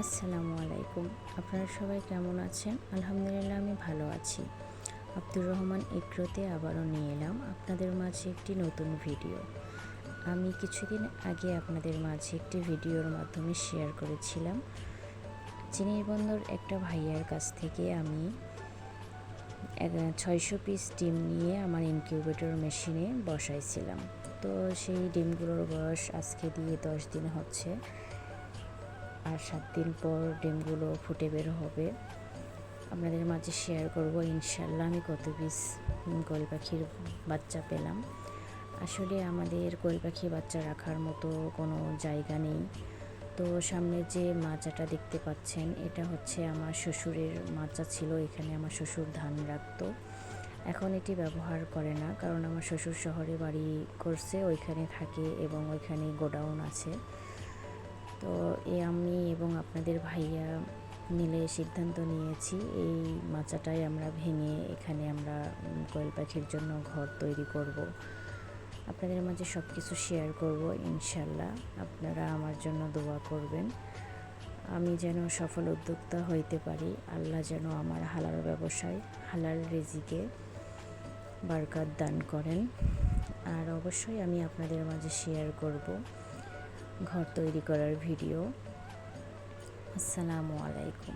আসসালামু আলাইকুম। আপনারা সবাই কেমন আছেন? আলহামদুলিল্লাহ আমি ভালো আছি। আব্দুর রহমান এগ্রোতে আবারও নিয়ে এলাম আপনাদের মাঝে একটি নতুন ভিডিও। আমি কিছুদিন আগে আপনাদের মাঝে একটি ভিডিওর মাধ্যমে শেয়ার করেছিলাম চিনির বন্দর একটা ভাইয়ার কাছ থেকে আমি 600 পিস ডিম নিয়ে আমার ইনকিউবেটর মেশিনে বসাইছিলাম। তো সেই ডিমগুলোর বয়স আজকে দিয়ে 10 দিন হচ্ছে, আর 7 দিন পর ডিমগুলো ফুটে বের হবে। আপনাদের মাঝে শেয়ার করব ইনশাল্লাহ আমি কত পিস কোয়েল পাখির বাচ্চা পেলাম। আসলে আমাদের কোয়েল পাখি বাচ্চা রাখার মতো কোনো জায়গা নেই। তো সামনে যে মাচাটা দেখতে পাচ্ছেন এটা হচ্ছে আমার শ্বশুরের মাচা ছিল। এখানে আমার শ্বশুর ধান রাখতো, এখন এটি ব্যবহার করে না, কারণ আমার শ্বশুর শহরে বাড়ি করছে, ওইখানে থাকে এবং ওইখানে গোডাউন আছে। তো আমি এবং আপনাদের ভাইয়া মিলে সিদ্ধান্ত নিয়েছি এই মাচাটাই আমরা ভেঙে এখানে আমরা কোয়েল পাখির জন্য ঘর তৈরি করব। আপনাদের মাঝে সব কিছু শেয়ার করব ইনশাল্লাহ। আপনারা আমার জন্য দোয়া করবেন, আমি যেন সফল উদ্যোক্তা হইতে পারি। আল্লাহ যেন আমার হালাল ব্যবসায় হালাল রিজিকে বারকাত দান করেন। আর অবশ্যই আমি আপনাদের মাঝে শেয়ার করব ঘর তৈরি করার ভিডিও। আসসালামু আলাইকুম।